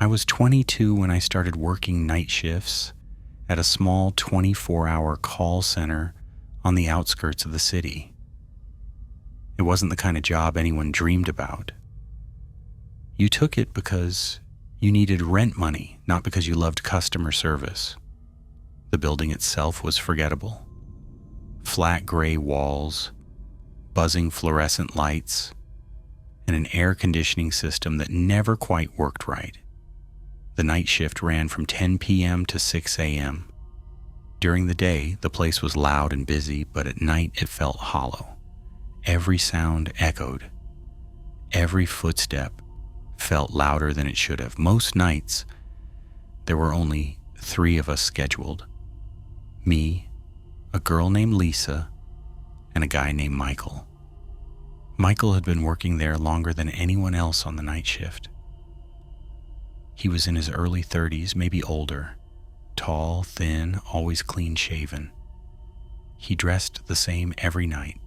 I was 22 when I started working night shifts at a small 24-hour call center on the outskirts of the city. It wasn't the kind of job anyone dreamed about. You took it because you needed rent money, not because you loved customer service. The building itself was forgettable. Flat gray walls, buzzing fluorescent lights, and an air conditioning system that never quite worked right. The night shift ran from 10 p.m. to 6 a.m. During the day, the place was loud and busy, but at night it felt hollow. Every sound echoed. Every footstep felt louder than it should have. Most nights, there were only 3 of us scheduled. Me, a girl named Lisa, and a guy named Michael. Michael had been working there longer than anyone else on the night shift. He was in his early 30s, maybe older, tall, thin, always clean-shaven. He dressed the same every night.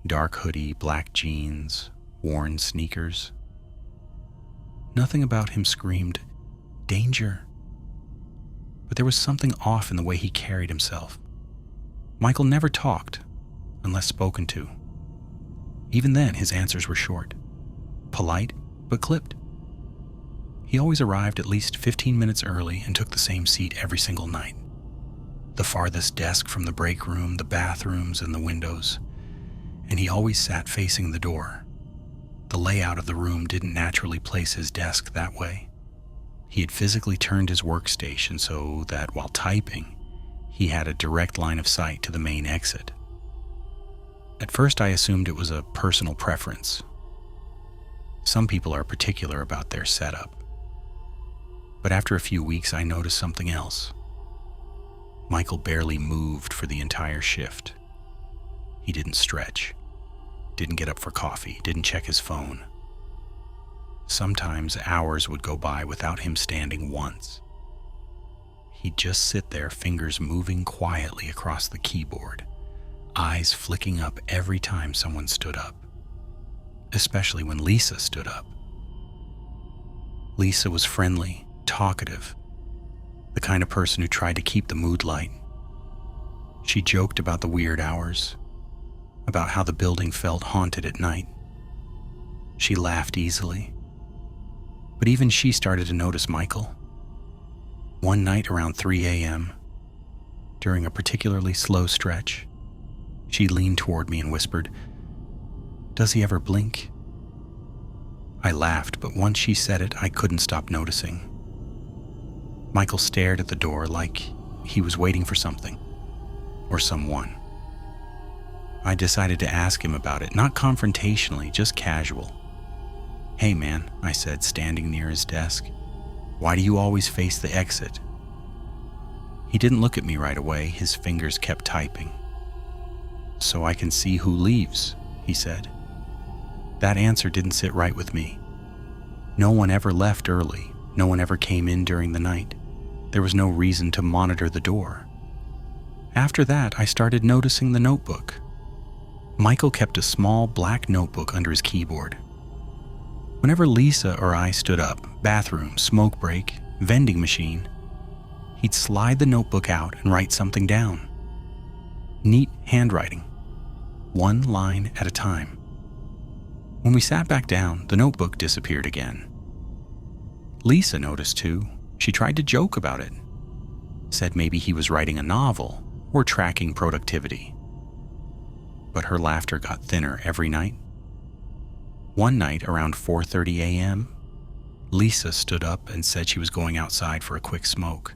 Dark hoodie, black jeans, worn sneakers. Nothing about him screamed, danger. But there was something off in the way he carried himself. Michael never talked, unless spoken to. Even then, his answers were short, polite, but clipped. He always arrived at least 15 minutes early and took the same seat every single night. The farthest desk from the break room, the bathrooms, and the windows. And he always sat facing the door. The layout of the room didn't naturally place his desk that way. He had physically turned his workstation so that while typing, he had a direct line of sight to the main exit. At first, I assumed it was a personal preference. Some people are particular about their setup. But after a few weeks, I noticed something else. Michael barely moved for the entire shift. He didn't stretch, didn't get up for coffee, didn't check his phone. Sometimes hours would go by without him standing once. He'd just sit there, fingers moving quietly across the keyboard, eyes flicking up every time someone stood up, especially when Lisa stood up. Lisa was friendly, talkative, the kind of person who tried to keep the mood light. She joked about the weird hours, about how the building felt haunted at night. She laughed easily. But even she started to notice Michael. One night around 3 a.m., during a particularly slow stretch, she leaned toward me and whispered, "Does he ever blink?" I laughed, but once she said it, I couldn't stop noticing. Michael stared at the door like he was waiting for something, or someone. I decided to ask him about it, not confrontationally, just casual. "Hey man," I said, standing near his desk, "why do you always face the exit?" He didn't look at me right away, his fingers kept typing. "So I can see who leaves," he said. That answer didn't sit right with me. No one ever left early, no one ever came in during the night. There was no reason to monitor the door. After that, I started noticing the notebook. Michael kept a small black notebook under his keyboard. Whenever Lisa or I stood up, bathroom, smoke break, vending machine, he'd slide the notebook out and write something down. Neat handwriting, one line at a time. When we sat back down, the notebook disappeared again. Lisa noticed too. She tried to joke about it. Said maybe he was writing a novel or tracking productivity. But her laughter got thinner every night. One night around 4:30 a.m., Lisa stood up and said she was going outside for a quick smoke.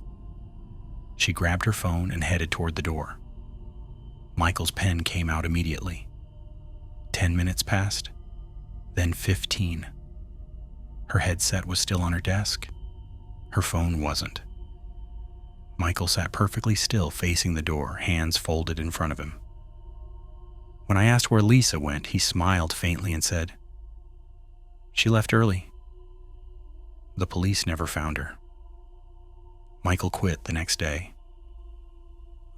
She grabbed her phone and headed toward the door. Michael's pen came out immediately. 10 minutes passed, then 15. Her headset was still on her desk. Her phone wasn't. Michael sat perfectly still facing the door, hands folded in front of him. When I asked where Lisa went, he smiled faintly and said, "She left early. The police never found her." Michael quit the next day.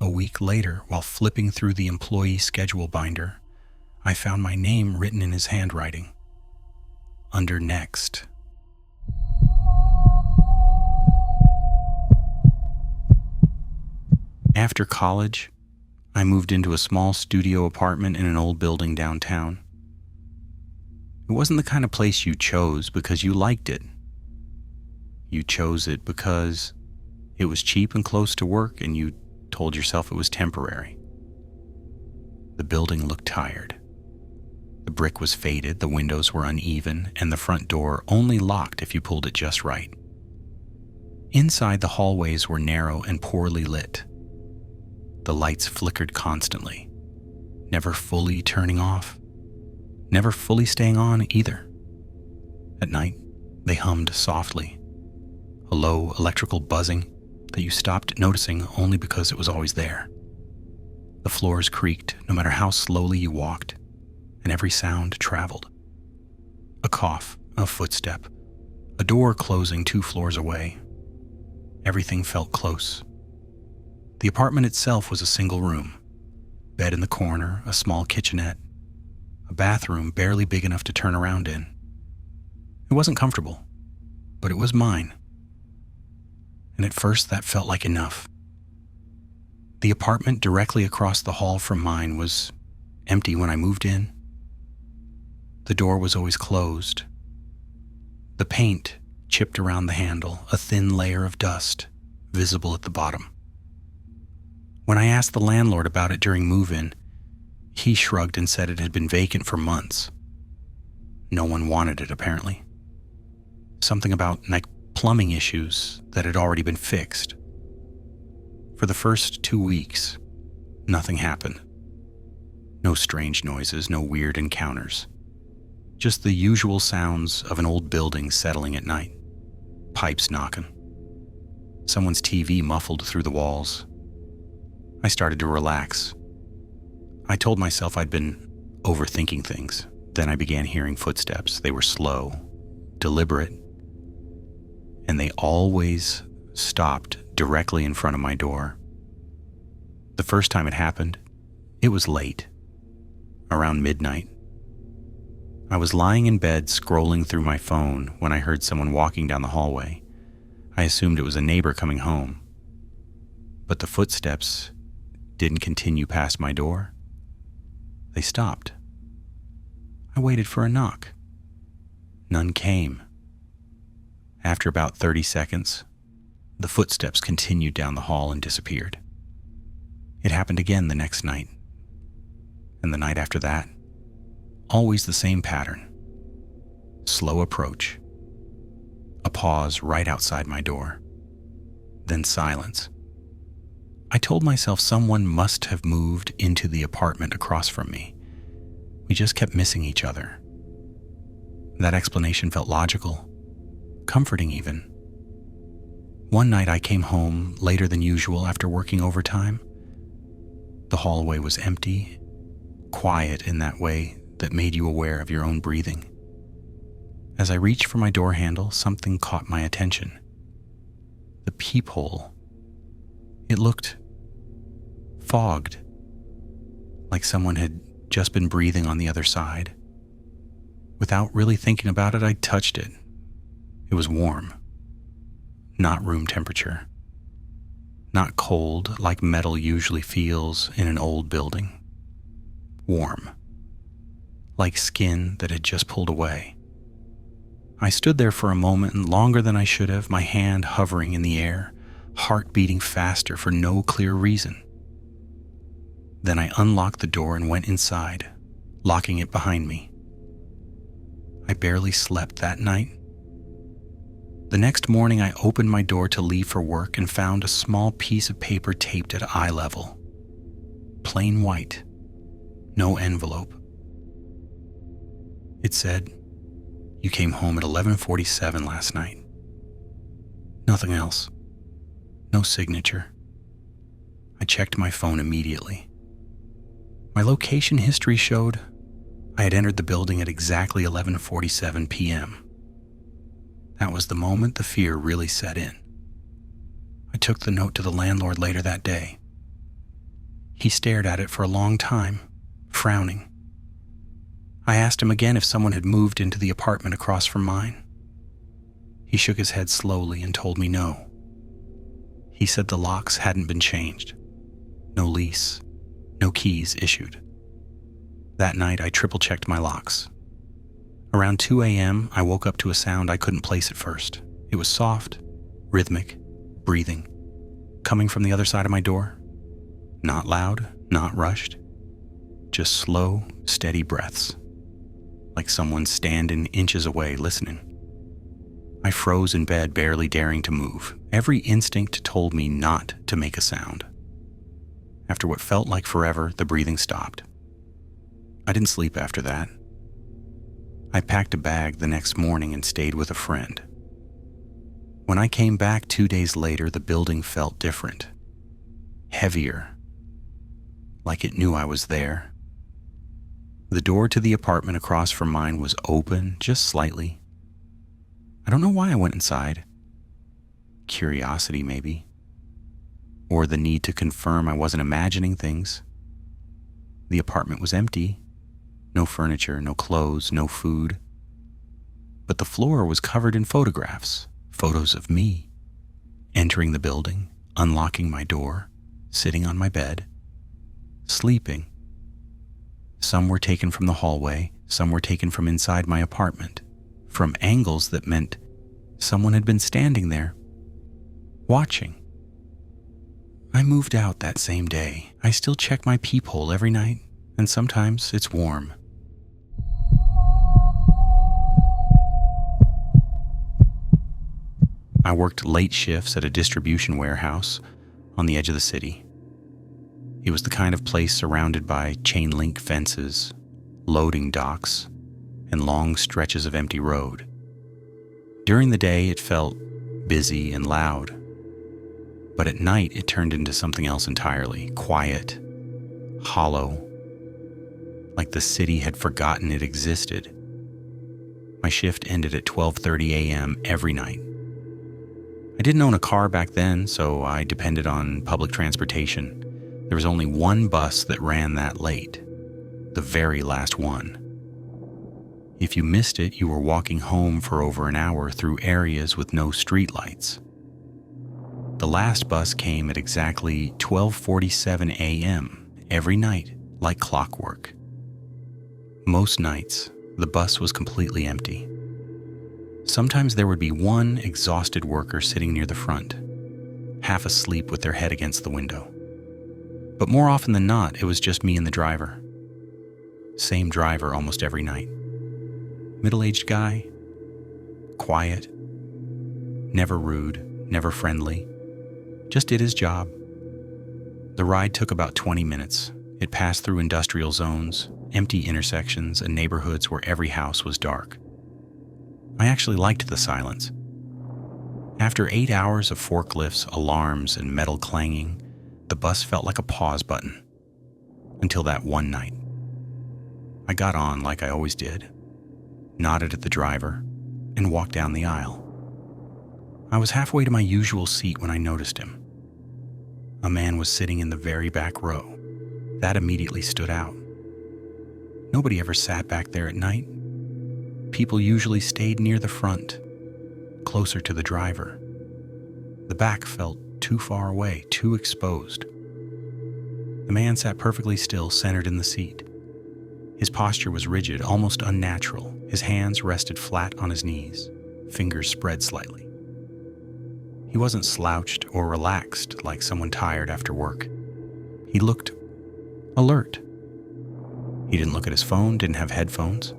A week later, while flipping through the employee schedule binder, I found my name written in his handwriting, under next. After college, I moved into a small studio apartment in an old building downtown. It wasn't the kind of place you chose because you liked it. You chose it because it was cheap and close to work, and you told yourself it was temporary. The building looked tired. The brick was faded, the windows were uneven, and the front door only locked if you pulled it just right. Inside, the hallways were narrow and poorly lit. The lights flickered constantly, never fully turning off, never fully staying on either. At night, they hummed softly, a low electrical buzzing that you stopped noticing only because it was always there. The floors creaked no matter how slowly you walked, and every sound traveled. A cough, a footstep, a door closing 2 floors away. Everything felt close. The apartment itself was a single room. Bed in the corner, a small kitchenette, a bathroom barely big enough to turn around in. It wasn't comfortable, but it was mine. And at first that felt like enough. The apartment directly across the hall from mine was empty when I moved in. The door was always closed. The paint chipped around the handle, a thin layer of dust visible at the bottom. When I asked the landlord about it during move-in, he shrugged and said it had been vacant for months. No one wanted it, apparently. Something about plumbing issues that had already been fixed. For the first 2 weeks, nothing happened. No strange noises, no weird encounters. Just the usual sounds of an old building settling at night. Pipes knocking. Someone's TV muffled through the walls. I started to relax. I told myself I'd been overthinking things. Then I began hearing footsteps. They were slow, deliberate, and they always stopped directly in front of my door. The first time it happened, it was late, around midnight. I was lying in bed scrolling through my phone when I heard someone walking down the hallway. I assumed it was a neighbor coming home. But the footsteps didn't continue past my door. They stopped. I waited for a knock. None came. After about 30 seconds, the footsteps continued down the hall and disappeared. It happened again the next night, and the night after that. Always the same pattern. Slow approach. A pause right outside my door. Then silence. I told myself someone must have moved into the apartment across from me. We just kept missing each other. That explanation felt logical, comforting even. One night I came home later than usual after working overtime. The hallway was empty, quiet in that way that made you aware of your own breathing. As I reached for my door handle, something caught my attention. The peephole. It looked fogged, like someone had just been breathing on the other side. Without really thinking about it, I touched it. It was warm. Not room temperature. Not cold like metal usually feels in an old building. Warm. Like skin that had just pulled away. I stood there for a moment, and longer than I should have, my hand hovering in the air, heart beating faster for no clear reason. Then I unlocked the door and went inside, locking it behind me. I barely slept that night. The next morning, I opened my door to leave for work and found a small piece of paper taped at eye level. Plain white. No envelope. It said, "You came home at 11:47 last night." Nothing else. No signature. I checked my phone immediately. My location history showed I had entered the building at exactly 11:47 p.m. That was the moment the fear really set in. I took the note to the landlord later that day. He stared at it for a long time, frowning. I asked him again if someone had moved into the apartment across from mine. He shook his head slowly and told me no. He said the locks hadn't been changed. No lease, no keys issued. That night, I triple-checked my locks. Around 2 a.m., I woke up to a sound I couldn't place at first. It was soft, rhythmic, breathing, coming from the other side of my door. Not loud, not rushed, just slow, steady breaths, like someone standing inches away listening. I froze in bed, barely daring to move. Every instinct told me not to make a sound. After what felt like forever, the breathing stopped. I didn't sleep after that. I packed a bag the next morning and stayed with a friend. When I came back 2 days later, the building felt different. Heavier. Like it knew I was there. The door to the apartment across from mine was open, just slightly. I don't know why I went inside. Curiosity, maybe. Or the need to confirm I wasn't imagining things. The apartment was empty. No furniture, no clothes, no food. But the floor was covered in photographs. Photos of me. Entering the building, unlocking my door, sitting on my bed, sleeping. Some were taken from the hallway, some were taken from inside my apartment, from angles that meant someone had been standing there, watching. I moved out that same day. I still check my peephole every night, and sometimes it's warm. I worked late shifts at a distribution warehouse on the edge of the city. It was the kind of place surrounded by chain-link fences, loading docks, and long stretches of empty road. During the day, it felt busy and loud. But at night, it turned into something else entirely, quiet, hollow, like the city had forgotten it existed. My shift ended at 12:30 a.m. every night. I didn't own a car back then, so I depended on public transportation. There was only one bus that ran that late, the very last one. If you missed it, you were walking home for over an hour through areas with no streetlights. The last bus came at exactly 12:47 a.m. every night, like clockwork. Most nights, the bus was completely empty. Sometimes there would be one exhausted worker sitting near the front, half asleep with their head against the window. But more often than not, it was just me and the driver. Same driver almost every night. Middle-aged guy, quiet, never rude, never friendly, just did his job. The ride took about 20 minutes. It passed through industrial zones, empty intersections, and neighborhoods where every house was dark. I actually liked the silence. After 8 hours of forklifts, alarms, and metal clanging, the bus felt like a pause button. Until that one night. I got on like I always did, nodded at the driver, and walked down the aisle. I was halfway to my usual seat when I noticed him. A man was sitting in the very back row. That immediately stood out. Nobody ever sat back there at night. People usually stayed near the front, closer to the driver. The back felt too far away, too exposed. The man sat perfectly still, centered in the seat. His posture was rigid, almost unnatural. His hands rested flat on his knees, fingers spread slightly. He wasn't slouched or relaxed like someone tired after work. He looked alert. He didn't look at his phone, didn't have headphones.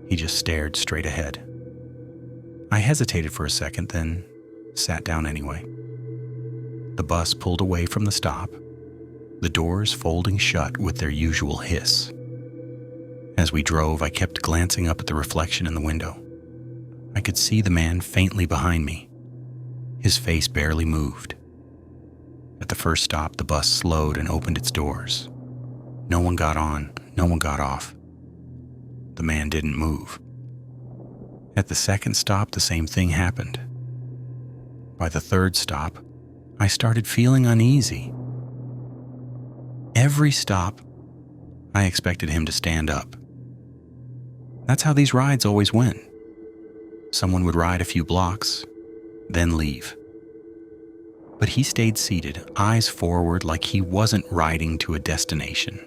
He just stared straight ahead. I hesitated for a second, then sat down anyway. The bus pulled away from the stop, the doors folding shut with their usual hiss. As we drove, I kept glancing up at the reflection in the window. I could see the man faintly behind me. His face barely moved. At the first stop, the bus slowed and opened its doors. No one got on, no one got off. The man didn't move. At the second stop, the same thing happened. By the third stop, I started feeling uneasy. Every stop, I expected him to stand up. That's how these rides always went. Someone would ride a few blocks, then leave. But But he stayed seated, eyes forward, like he wasn't riding to a destination,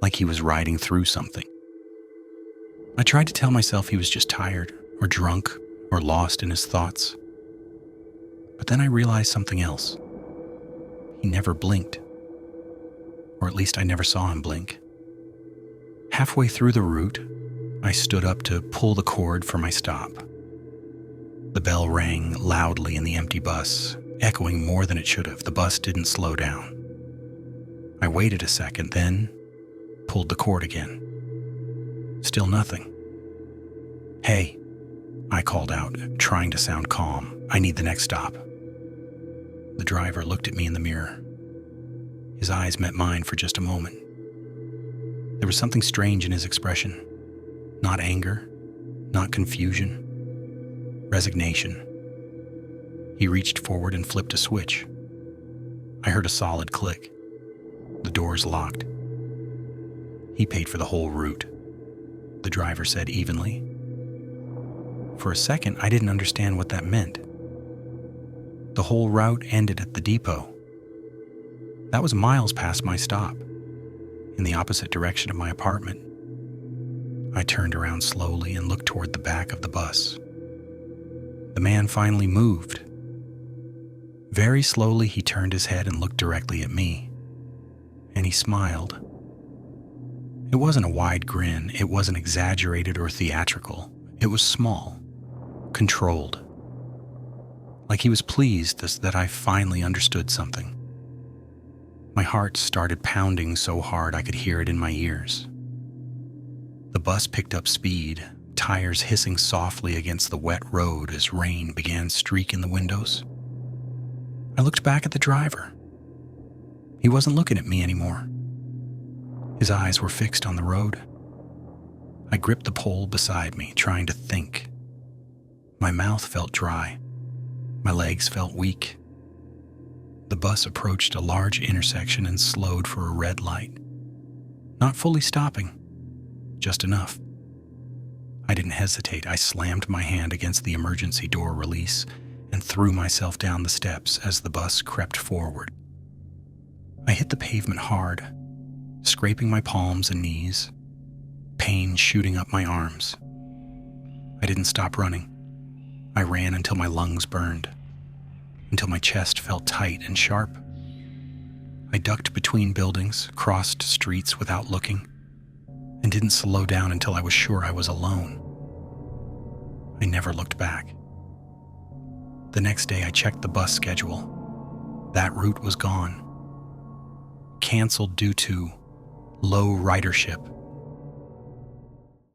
like he was riding through something. I tried to tell myself he was just tired, or drunk, or lost in his thoughts. But then I realized something else. He never blinked. Or at least I never saw him blink. Halfway through the route, I stood up to pull the cord for my stop. The bell rang loudly in the empty bus, echoing more than it should have. The bus didn't slow down. I waited a second, then pulled the cord again. Still nothing. "Hey," I called out, trying to sound calm. "I need the next stop." The driver looked at me in the mirror. His eyes met mine for just a moment. There was something strange in his expression. Not anger, not confusion, resignation. He reached forward and flipped a switch. I heard a solid click. The doors locked. "He paid for the whole route," the driver said evenly. For a second, I didn't understand what that meant. The whole route ended at the depot. That was miles past my stop, in the opposite direction of my apartment. I turned around slowly and looked toward the back of the bus. The man finally moved. Very slowly, he turned his head and looked directly at me. And he smiled. It wasn't a wide grin. It wasn't exaggerated or theatrical. It was small, controlled. Like he was pleased that I finally understood something. My heart started pounding so hard I could hear it in my ears. The bus picked up speed, tires hissing softly against the wet road as rain began streaking the windows. I looked back at the driver. He wasn't looking at me anymore. His eyes were fixed on the road. I gripped the pole beside me, trying to think. My mouth felt dry. My legs felt weak. The bus approached a large intersection and slowed for a red light. Not fully stopping, just enough. I didn't hesitate. I slammed my hand against the emergency door release and threw myself down the steps as the bus crept forward. I hit the pavement hard, scraping my palms and knees, pain shooting up my arms. I didn't stop running. I ran until my lungs burned, until my chest felt tight and sharp. I ducked between buildings, crossed streets without looking, and didn't slow down until I was sure I was alone. I never looked back. The next day I checked the bus schedule. That route was gone. Canceled due to low ridership